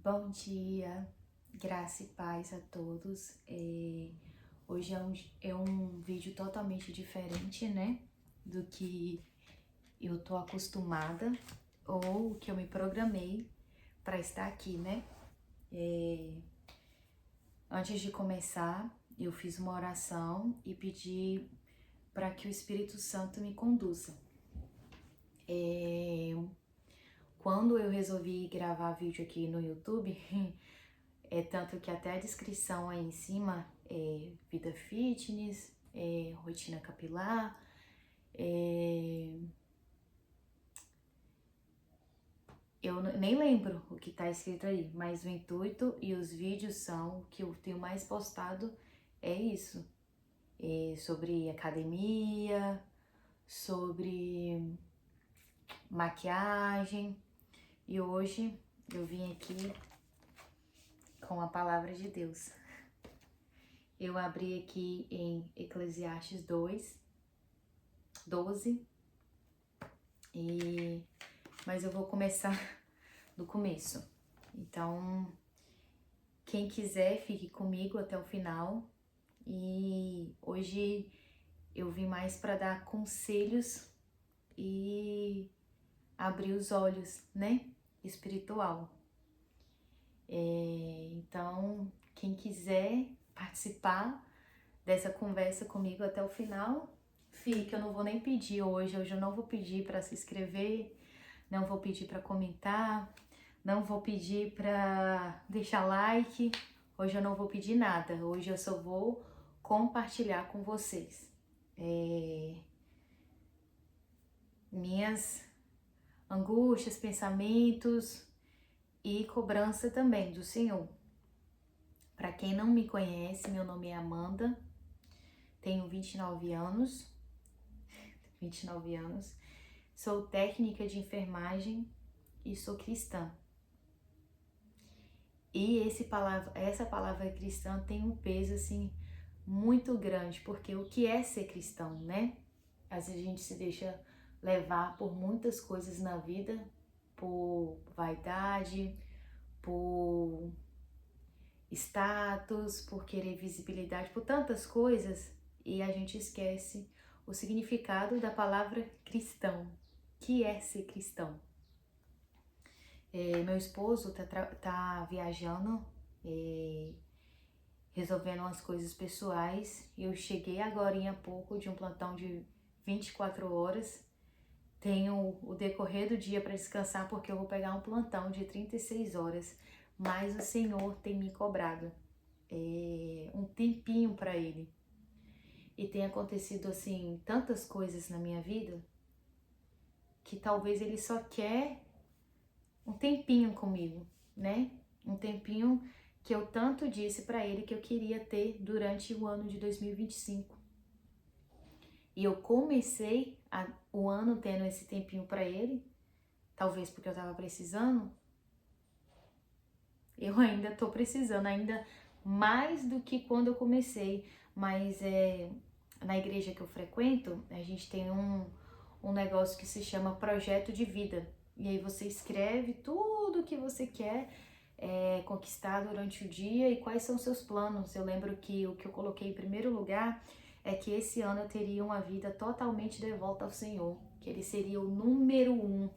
Bom dia, graça e paz a todos. Hoje é um vídeo totalmente diferente, né? Do que eu tô acostumada ou que eu me programei para estar aqui, né? Antes de começar, eu fiz uma oração e pedi para que o Espírito Santo me conduza. Quando eu resolvi gravar vídeo aqui no YouTube, tanto que até a descrição aí em cima é vida fitness, rotina capilar, eu nem lembro o que tá escrito aí, mas o intuito e os vídeos são, o que eu tenho mais postado é isso, sobre academia, sobre maquiagem, e hoje eu vim aqui com a palavra de Deus. Eu abri aqui em Eclesiastes 2:12, mas eu vou começar do começo. Então, quem quiser, fique comigo até o final. E hoje eu vim mais para dar conselhos e abrir os olhos, né? Espiritual. Então, quem quiser participar dessa conversa comigo até o final, fica. Eu não vou nem pedir hoje eu não vou pedir para se inscrever, não vou pedir para comentar, não vou pedir para deixar like, hoje eu não vou pedir nada, hoje eu só vou compartilhar com vocês minhas angústias, pensamentos e cobrança também do Senhor. Para quem não me conhece, meu nome é Amanda, tenho 29 anos, sou técnica de enfermagem e sou cristã. E essa palavra cristã tem um peso assim muito grande, porque o que é ser cristão, né? Às vezes a gente se deixa levar por muitas coisas na vida, por vaidade, por status, por querer visibilidade, por tantas coisas, e a gente esquece o significado da palavra cristão, que é ser cristão. Meu esposo tá viajando, resolvendo umas coisas pessoais. Eu cheguei agora há pouco de um plantão de 24 horas. Tenho o decorrer do dia para descansar porque eu vou pegar um plantão de 36 horas. Mas o Senhor tem me cobrado um tempinho para Ele. E tem acontecido assim tantas coisas na minha vida que talvez Ele só quer um tempinho comigo, né? Um tempinho que eu tanto disse para Ele que eu queria ter durante o ano de 2025. E eu comecei o ano tendo esse tempinho para Ele, talvez porque eu tava precisando. Eu ainda tô precisando, ainda mais do que quando eu comecei, mas na igreja que eu frequento, a gente tem um negócio que se chama Projeto de Vida. E aí você escreve tudo que você quer conquistar durante o dia e quais são os seus planos. Eu lembro que o que eu coloquei em primeiro lugar é que esse ano eu teria uma vida totalmente devota ao Senhor, que Ele seria o número 1.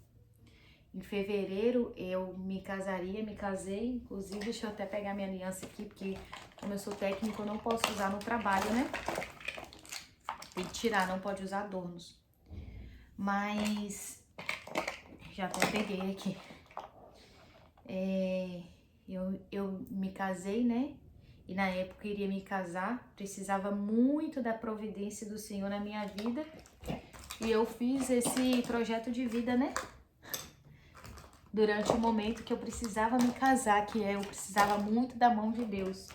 Em fevereiro eu me casei, inclusive deixa eu até pegar minha aliança aqui, porque como eu sou técnica eu não posso usar no trabalho, né? Tem que tirar, não pode usar adornos. Mas já até peguei aqui. Eu me casei, né? E na época eu iria me casar, precisava muito da providência do Senhor na minha vida. E eu fiz esse projeto de vida, né? Durante o momento que eu precisava me casar, eu precisava muito da mão de Deus.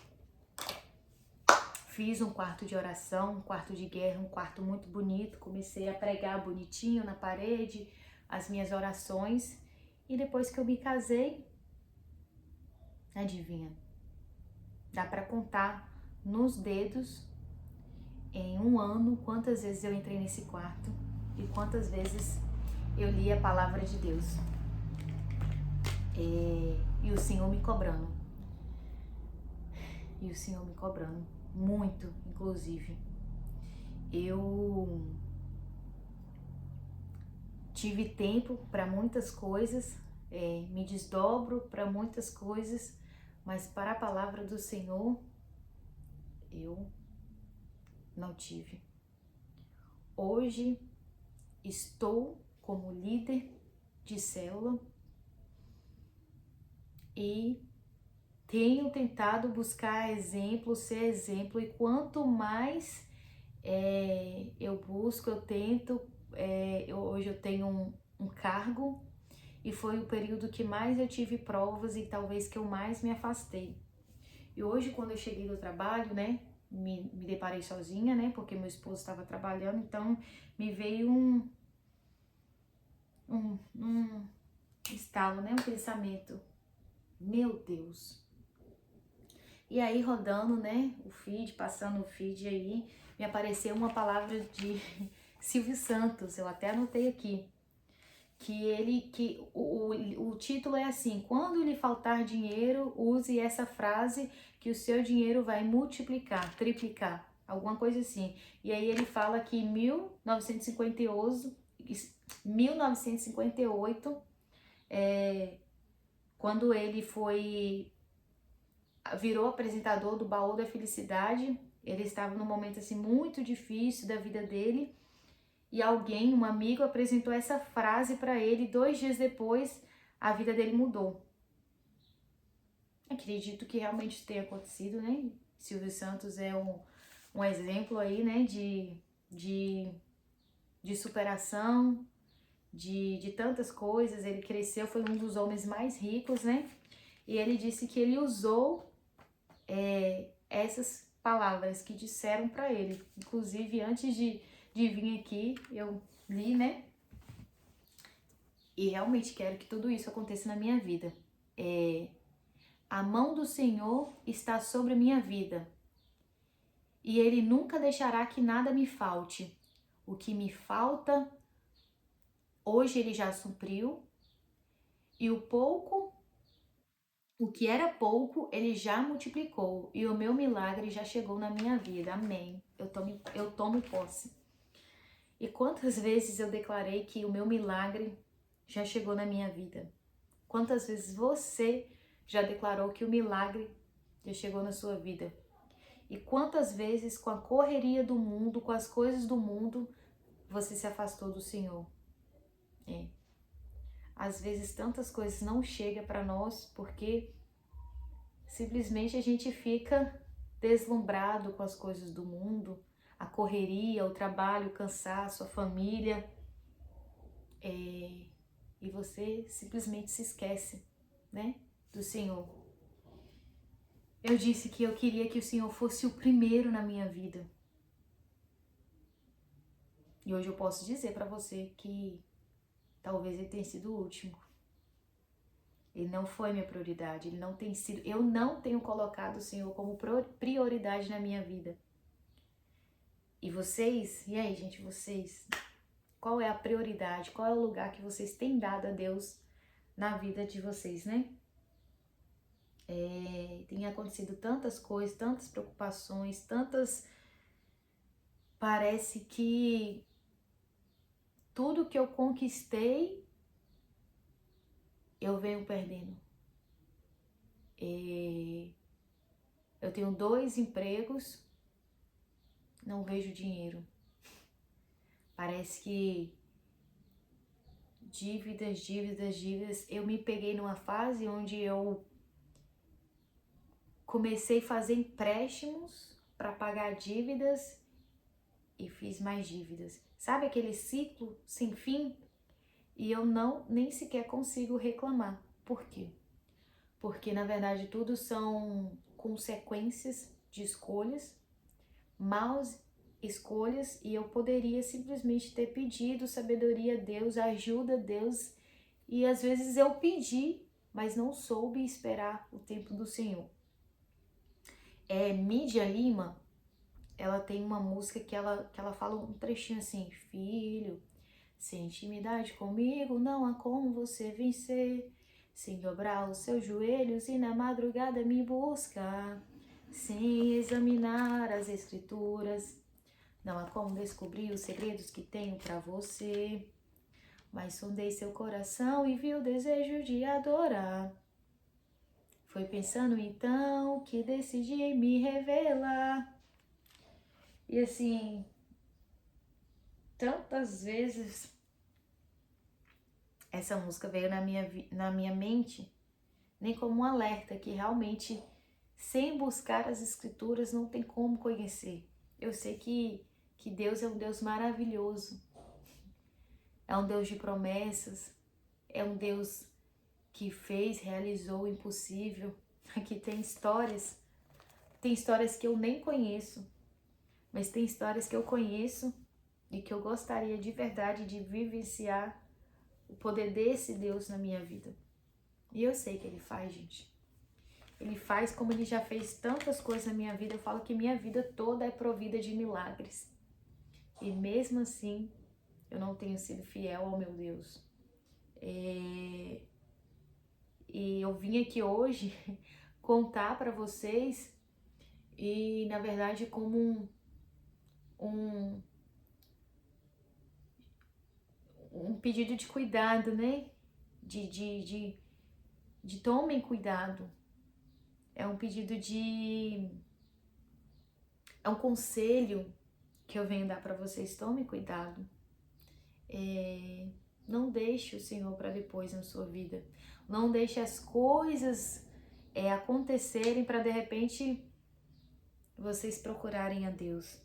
Fiz um quarto de oração, um quarto de guerra, um quarto muito bonito. Comecei a pregar bonitinho na parede, as minhas orações. E depois que eu me casei, adivinha? Dá pra contar nos dedos, em um ano, quantas vezes eu entrei nesse quarto e quantas vezes eu li a palavra de Deus. E o Senhor me cobrando. E o Senhor me cobrando. Muito, inclusive. Eu tive tempo para muitas coisas, me desdobro para muitas coisas, mas para a palavra do Senhor, eu não tive. Hoje estou como líder de célula e tenho tentado buscar exemplo, ser exemplo, e quanto mais eu busco, eu tento, hoje eu tenho um cargo, e foi o período que mais eu tive provas e talvez que eu mais me afastei. E hoje, quando eu cheguei do trabalho, né, me deparei sozinha, né, porque meu esposo estava trabalhando, então me veio um estalo, né, um pensamento. Meu Deus. E aí, rodando, né, o feed, passando o feed aí, me apareceu uma palavra de Silvio Santos, eu até anotei aqui. O título é assim: quando lhe faltar dinheiro, use essa frase que o seu dinheiro vai multiplicar, triplicar, alguma coisa assim. E aí ele fala que em 1958, quando ele virou apresentador do Baú da Felicidade, ele estava num momento assim muito difícil da vida dele, e um amigo, apresentou essa frase para ele. 2 dias depois, a vida dele mudou. Acredito que realmente tenha acontecido, né? Silvio Santos é um exemplo aí, né, de superação, de tantas coisas. Ele cresceu, foi um dos homens mais ricos, né? E ele disse que ele usou essas palavras que disseram para ele. Inclusive, antes de vir aqui, eu li, né? E realmente quero que tudo isso aconteça na minha vida. A mão do Senhor está sobre a minha vida, e Ele nunca deixará que nada me falte. O que me falta, hoje Ele já supriu, e o que era pouco, Ele já multiplicou, e o meu milagre já chegou na minha vida. Amém. Eu tomo posse. E quantas vezes eu declarei que o meu milagre já chegou na minha vida? Quantas vezes você já declarou que o milagre já chegou na sua vida? E quantas vezes, com a correria do mundo, com as coisas do mundo, você se afastou do Senhor? Às vezes tantas coisas não chegam para nós porque simplesmente a gente fica deslumbrado com as coisas do mundo, a correria, o trabalho, o cansaço, a família, e você simplesmente se esquece, né, do Senhor. Eu disse que eu queria que o Senhor fosse o primeiro na minha vida. E hoje eu posso dizer para você que talvez ele tenha sido o último. Ele não foi minha prioridade, ele não tem sido, eu não tenho colocado o Senhor como prioridade na minha vida. E vocês, e aí, gente, vocês, qual é a prioridade? Qual é o lugar que vocês têm dado a Deus na vida de vocês, né? Tem acontecido tantas coisas, tantas preocupações, parece que tudo que eu conquistei, eu venho perdendo. Eu tenho 2 empregos, não vejo dinheiro. Parece que dívidas. Eu me peguei numa fase onde eu comecei a fazer empréstimos para pagar dívidas e fiz mais dívidas. Sabe aquele ciclo sem fim? E eu nem sequer consigo reclamar. Por quê? Porque na verdade tudo são consequências de escolhas, maus escolhas, e eu poderia simplesmente ter pedido sabedoria a Deus, ajuda a Deus, e às vezes eu pedi, mas não soube esperar o tempo do Senhor. Mídia Lima, ela tem uma música que ela fala um trechinho assim: filho, sem intimidade comigo não há como você vencer, sem dobrar os seus joelhos e na madrugada me buscar, sem examinar as escrituras. Não há como descobrir os segredos que tenho pra você, mas sondei seu coração e vi o desejo de adorar. Foi pensando então que decidi me revelar. E assim, tantas vezes essa música veio na minha mente, nem como um alerta que realmente, sem buscar as escrituras, não tem como conhecer. Eu sei que Deus é um Deus maravilhoso, é um Deus de promessas, é um Deus que fez, realizou o impossível. Aqui tem histórias que eu nem conheço, mas tem histórias que eu conheço e que eu gostaria de verdade de vivenciar o poder desse Deus na minha vida. E eu sei que Ele faz, gente. Ele faz como Ele já fez tantas coisas na minha vida. Eu falo que minha vida toda é provida de milagres. E mesmo assim, eu não tenho sido fiel ao meu Deus. E eu vim aqui hoje contar para vocês e, na verdade, como um pedido de cuidado, né? De tomem cuidado. É um pedido é um conselho que eu venho dar para vocês. Tomem cuidado. Não deixe o Senhor para depois na sua vida. Não deixe as coisas acontecerem para de repente vocês procurarem a Deus.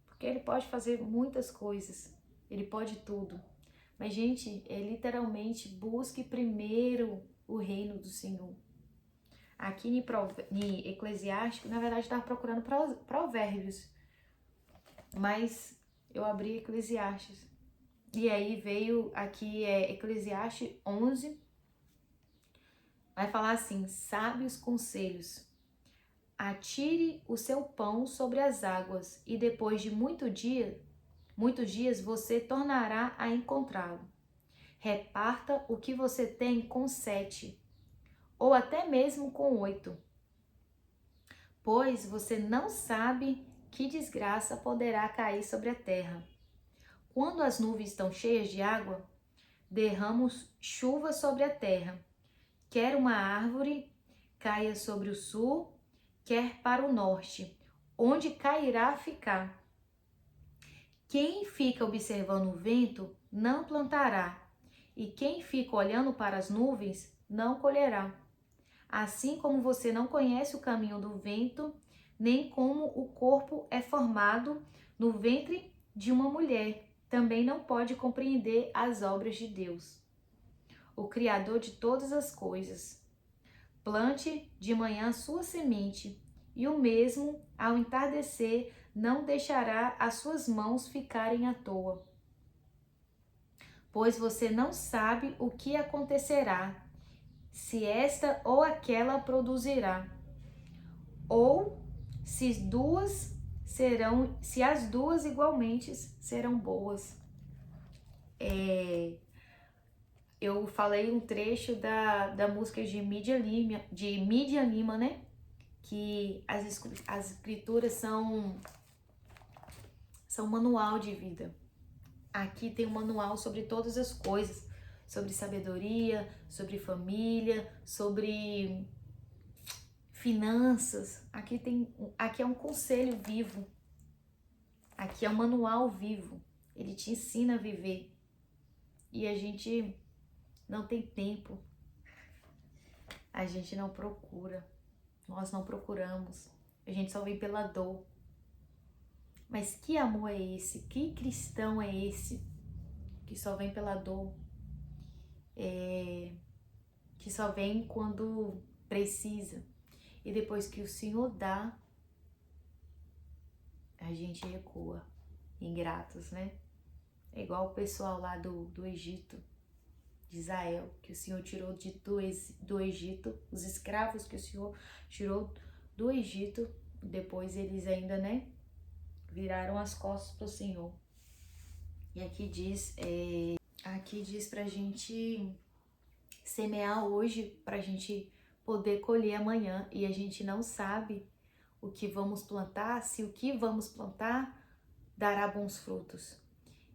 Porque Ele pode fazer muitas coisas. Ele pode tudo. Mas, gente, literalmente busque primeiro o reino do Senhor. Aqui em Eclesiástico, na verdade, eu estava procurando Provérbios, mas eu abri Eclesiastes. E aí veio aqui Eclesiastes 11, vai falar assim: sábios conselhos. Atire o seu pão sobre as águas, e depois de muitos dias você tornará a encontrá-lo. Reparta o que você tem com 7, ou até mesmo com 8, pois você não sabe que desgraça poderá cair sobre a terra. Quando as nuvens estão cheias de água, derramos chuva sobre a terra. Quer uma árvore caia sobre o sul, quer para o norte, onde cairá ficar. Quem fica observando o vento não plantará, e quem fica olhando para as nuvens não colherá. Assim como você não conhece o caminho do vento, nem como o corpo é formado no ventre de uma mulher, também não pode compreender as obras de Deus, o Criador de todas as coisas. Plante de manhã sua semente, e o mesmo, ao entardecer, não deixará as suas mãos ficarem à toa. Pois você não sabe o que acontecerá, se esta ou aquela produzirá, ou se as duas igualmente serão boas. Eu falei um trecho da música de Mídia Lima, né? Que as escrituras são manual de vida. Aqui tem um manual sobre todas as coisas, sobre sabedoria, sobre família, sobre finanças. Aqui é um conselho vivo. Aqui é um manual vivo. Ele te ensina a viver. E a gente não tem tempo. A gente não procura. Nós não procuramos. A gente só vem pela dor. Mas que amor é esse? Que cristão é esse? Que só vem pela dor. Que só vem quando precisa. E depois que o Senhor dá, a gente recua. Ingratos, né? É igual o pessoal lá do Egito, de Israel, que o Senhor tirou do Egito, os escravos que o Senhor tirou do Egito, depois eles ainda, né, viraram as costas para o Senhor. E aqui diz pra gente semear hoje para a gente poder colher amanhã, e a gente não sabe o que vamos plantar, se o que vamos plantar dará bons frutos.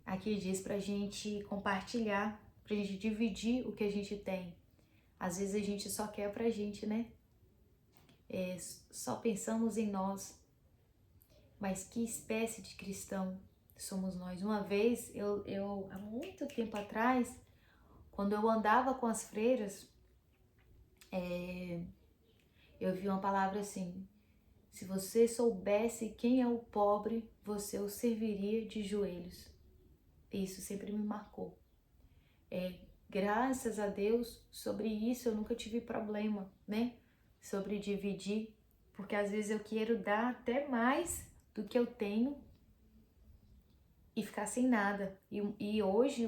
Aqui diz para a gente compartilhar, para a gente dividir o que a gente tem. Às vezes a gente só quer pra gente, né? Só pensamos em nós. Mas que espécie de cristão somos nós? Uma vez, há muito tempo atrás, quando eu andava com as freiras, eu vi uma palavra assim: se você soubesse quem é o pobre, você o serviria de joelhos. Isso sempre me marcou. Graças a Deus, sobre isso eu nunca tive problema, né? Sobre dividir, porque às vezes eu quero dar até mais do que eu tenho e ficar sem nada. E hoje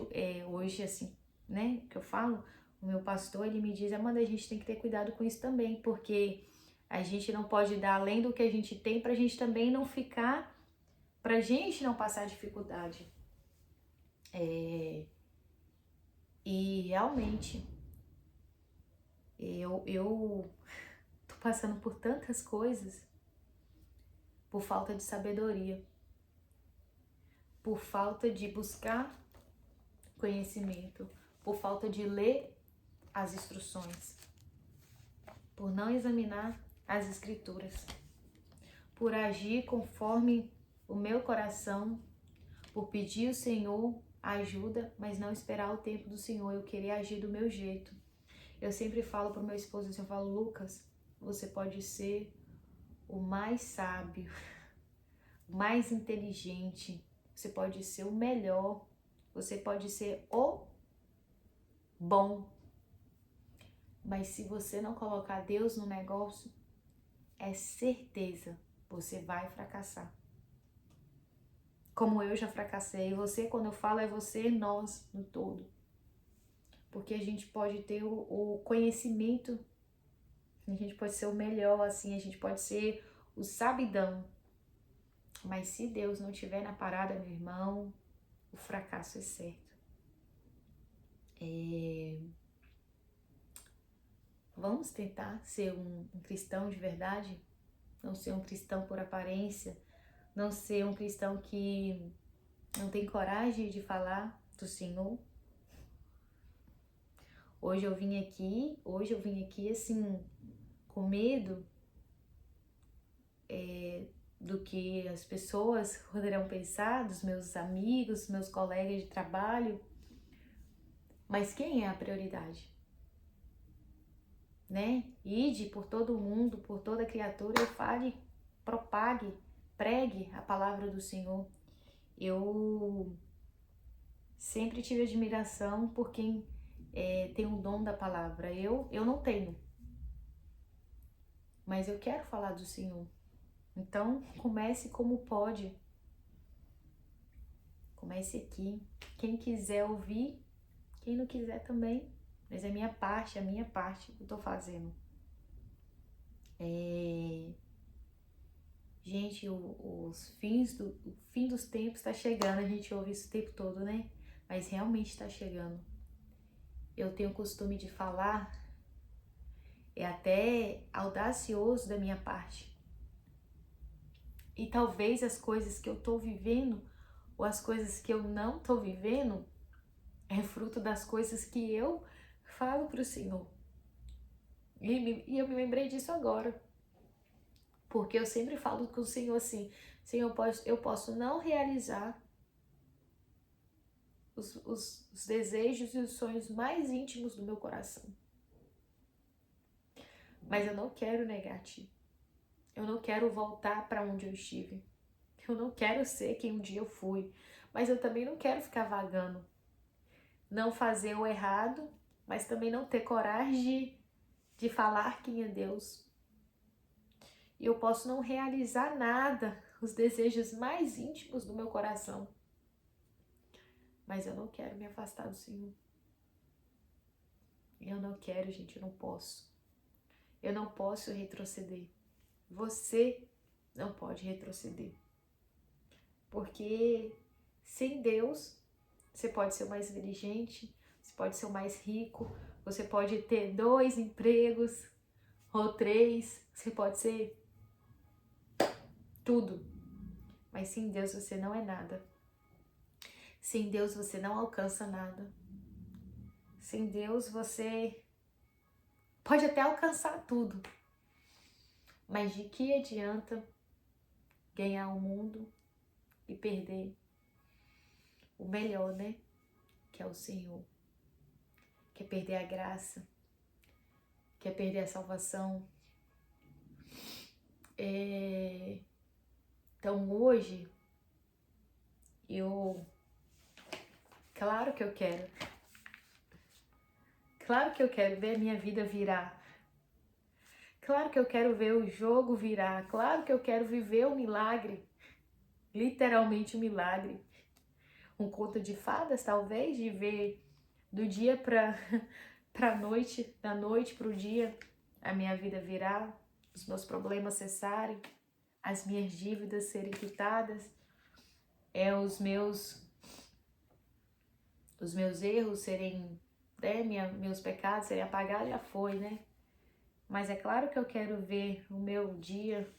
assim, né, que eu falo, o meu pastor, ele me diz: Amanda, a gente tem que ter cuidado com isso também, porque a gente não pode dar além do que a gente tem pra gente também não ficar, pra gente não passar dificuldade. E realmente, eu tô passando por tantas coisas por falta de sabedoria, por falta de buscar conhecimento, por falta de ler as instruções, por não examinar as escrituras, por agir conforme o meu coração, por pedir ao Senhor ajuda, mas não esperar o tempo do Senhor, eu querer agir do meu jeito. Eu sempre falo pro meu esposo assim, eu falo: Lucas, você pode ser o mais sábio, o mais inteligente, você pode ser o melhor, você pode ser o bom, mas se você não colocar Deus no negócio, é certeza, você vai fracassar. Como eu já fracassei, você, quando eu falo, é você, nós, no todo. Porque a gente pode ter o conhecimento, a gente pode ser o melhor, assim, a gente pode ser o sabidão. Mas se Deus não estiver na parada, meu irmão, o fracasso é certo. Vamos tentar ser um cristão de verdade? Não ser um cristão por aparência? Não ser um cristão que não tem coragem de falar do Senhor? Hoje eu vim aqui assim, com medo do que as pessoas poderão pensar, dos meus amigos, meus colegas de trabalho. Mas quem é a prioridade? Né? Ide por todo mundo, por toda criatura, e fale, propague, pregue a palavra do Senhor. Eu sempre tive admiração por quem tem o dom da palavra. Eu não tenho, mas eu quero falar do Senhor. Então, comece como pode. Comece aqui. Quem quiser ouvir, quem não quiser também. Mas é a minha parte que eu tô fazendo. Gente, o fim dos tempos tá chegando. A gente ouve isso o tempo todo, né? Mas realmente tá chegando. Eu tenho o costume de falar, é até audacioso da minha parte. E talvez as coisas que eu tô vivendo, ou as coisas que eu não tô vivendo, é fruto das coisas que eu falo pro Senhor. E eu me lembrei disso agora. Porque eu sempre falo com o Senhor assim: Senhor, eu posso não realizar os desejos e os sonhos mais íntimos do meu coração. Mas eu não quero negar a Ti. Eu não quero voltar para onde eu estive. Eu não quero ser quem um dia eu fui. Mas eu também não quero ficar vagando. Não fazer o errado, mas também não ter coragem de falar quem é Deus. E eu posso não realizar nada, os desejos mais íntimos do meu coração. Mas eu não quero me afastar do Senhor. Eu não quero, gente, eu não posso. Eu não posso retroceder. Você não pode retroceder. Porque sem Deus, você pode ser o mais inteligente, você pode ser o mais rico, você pode ter 2 empregos ou 3, você pode ser tudo. Mas sem Deus você não é nada. Sem Deus você não alcança nada. Sem Deus você pode até alcançar tudo. Mas de que adianta ganhar o mundo e perder o melhor, né? Que é o Senhor. Quer perder a graça. Quer perder a salvação. Então hoje, claro que eu quero. Claro que eu quero ver a minha vida virar. Claro que eu quero ver o jogo virar. Claro que eu quero viver o milagre. Literalmente um milagre. Um conto de fadas, talvez, de ver do dia pra noite, da noite pro dia, a minha vida virar, os meus problemas cessarem, as minhas dívidas serem quitadas, os meus erros serem, meus pecados serem apagados, já foi, né? Mas é claro que eu quero ver o meu dia,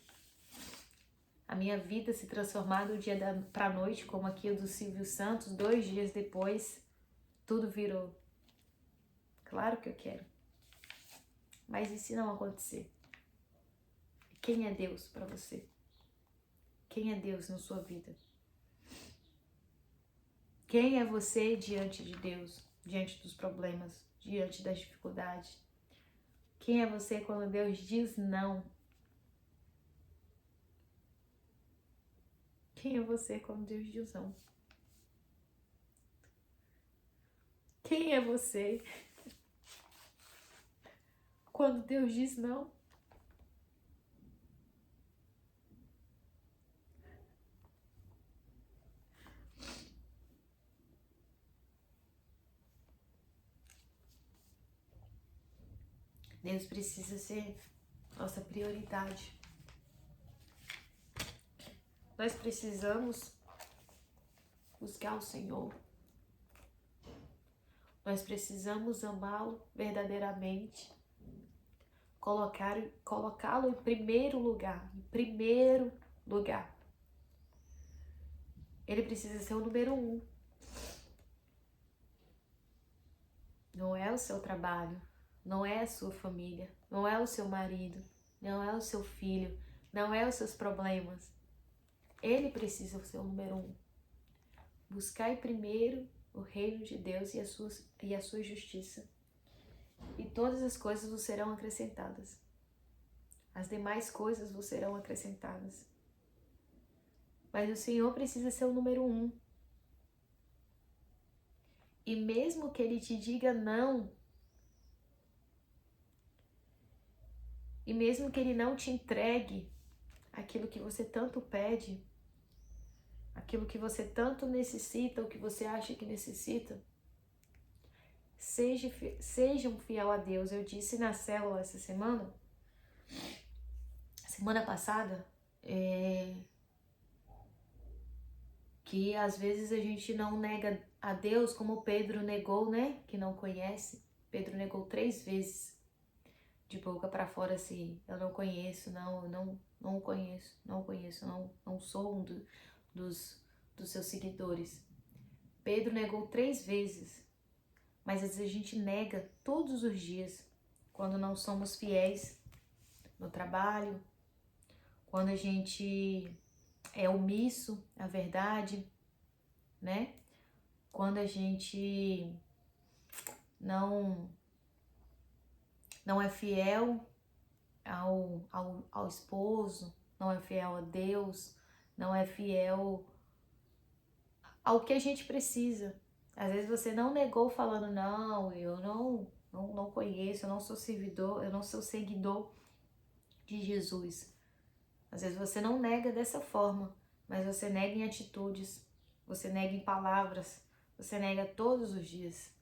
a minha vida se transformar do dia pra noite, como aqui o do Silvio Santos, 2 dias depois, tudo virou. Claro que eu quero. Mas e se não acontecer? Quem é Deus pra você? Quem é Deus na sua vida? Quem é você diante de Deus, diante dos problemas, diante das dificuldades? Quem é você quando Deus diz não? Quem é você quando Deus diz não? Quem é você quando Deus diz não? Deus precisa ser nossa prioridade. Nós precisamos buscar o Senhor. Nós precisamos amá-lo verdadeiramente. Colocá-lo em primeiro lugar. Em primeiro lugar. Ele precisa ser o número 1. Não é o seu trabalho, não é a sua família, não é o seu marido, não é o seu filho, não é os seus problemas. Ele precisa ser o número 1. Buscai primeiro o reino de Deus e a sua justiça. E todas as coisas vos serão acrescentadas. As demais coisas vos serão acrescentadas. Mas o Senhor precisa ser o número 1. E mesmo que Ele te diga não, e mesmo que Ele não te entregue aquilo que você tanto pede, aquilo que você tanto necessita, ou que você acha que necessita, sejam fiel a Deus. Eu disse na célula essa semana passada, que às vezes a gente não nega a Deus como Pedro negou, né? Que não conhece. Pedro negou 3 vezes, de boca para fora, assim: eu não conheço, não conheço, não sou um dos seus seguidores. Pedro negou 3 vezes, mas às vezes a gente nega todos os dias, quando não somos fiéis no trabalho, quando a gente é omisso à verdade, né? Quando a gente não é fiel ao esposo, não é fiel a Deus, não é fiel ao que a gente precisa. Às vezes você não negou falando: não, eu não conheço, eu não sou servidor, eu não sou seguidor de Jesus. Às vezes você não nega dessa forma, mas você nega em atitudes, você nega em palavras, você nega todos os dias.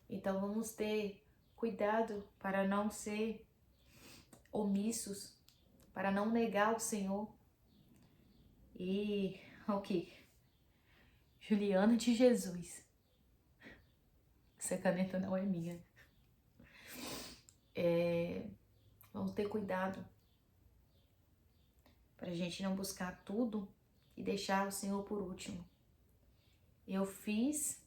Então vamos ter cuidado para não ser omissos, para não negar o Senhor. E o que? Juliana de Jesus, Essa caneta não é minha. Vamos ter cuidado pra gente não buscar tudo e deixar o Senhor por último. Eu fiz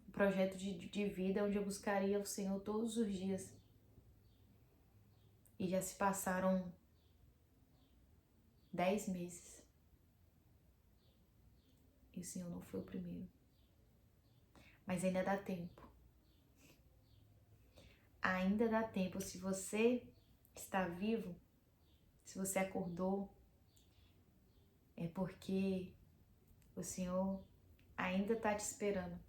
um projeto de vida onde eu buscaria o Senhor todos os dias. E já se passaram 10 meses. E o Senhor não foi o primeiro. Mas ainda dá tempo. Ainda dá tempo. Se você está vivo, se você acordou, é porque o Senhor ainda está te esperando.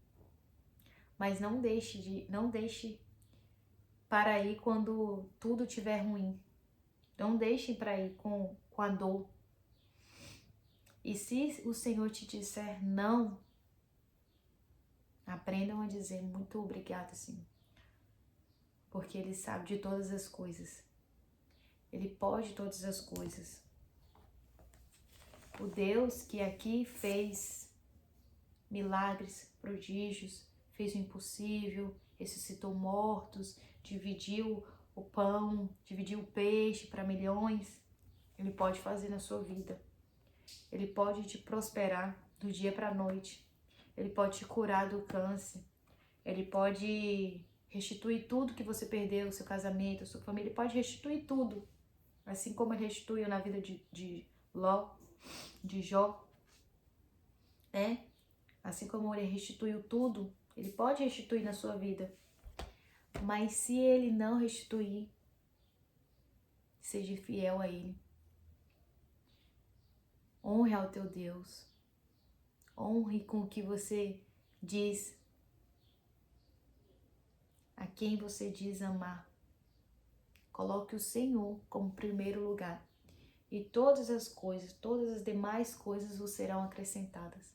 Mas não deixe para ir quando tudo estiver ruim. Não deixe para ir com a dor. E se o Senhor te disser não, aprendam a dizer muito obrigado, Senhor. Porque Ele sabe de todas as coisas. Ele pode todas as coisas. O Deus que aqui fez milagres, prodígios, fez o impossível, ressuscitou mortos, dividiu o pão, dividiu o peixe para milhões. Ele pode fazer na sua vida. Ele pode te prosperar do dia para a noite. Ele pode te curar do câncer. Ele pode restituir tudo que você perdeu, seu casamento, a sua família. Ele pode restituir tudo. Assim como ele restituiu na vida de Jó. Assim como ele restituiu tudo, ele pode restituir na sua vida. Mas se ele não restituir, seja fiel a ele. Honre ao teu Deus. Honre com o que você diz. A quem você diz amar. Coloque o Senhor como primeiro lugar. E todas as coisas, todas as demais coisas vos serão acrescentadas.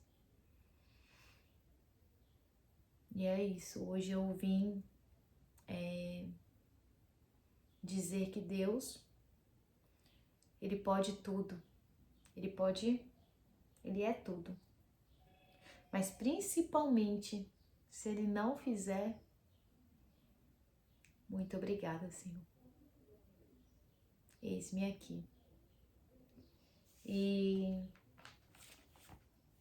E é isso. Hoje eu vim dizer que Deus, Ele pode tudo. Ele é tudo. Mas principalmente, se Ele não fizer, muito obrigada, Senhor. Eis-me aqui. E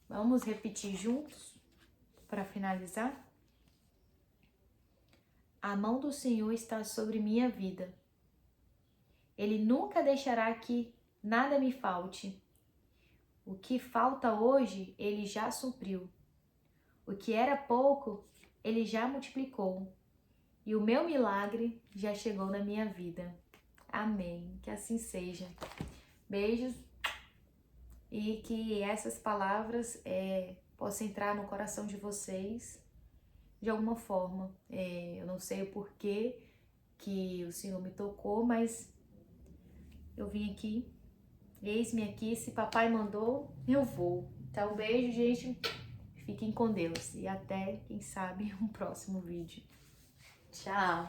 vamos repetir juntos para finalizar? A mão do Senhor está sobre minha vida. Ele nunca deixará que nada me falte. O que falta hoje, Ele já supriu. O que era pouco, Ele já multiplicou. E o meu milagre já chegou na minha vida. Amém. Que assim seja. Beijos. E que essas palavras possam entrar no coração de vocês de alguma forma. Eu não sei o porquê que o Senhor me tocou, mas eu vim aqui. Eis-me aqui. Se papai mandou, eu vou. Então, beijo, gente. Fiquem com Deus. E até, quem sabe, um próximo vídeo. Tchau!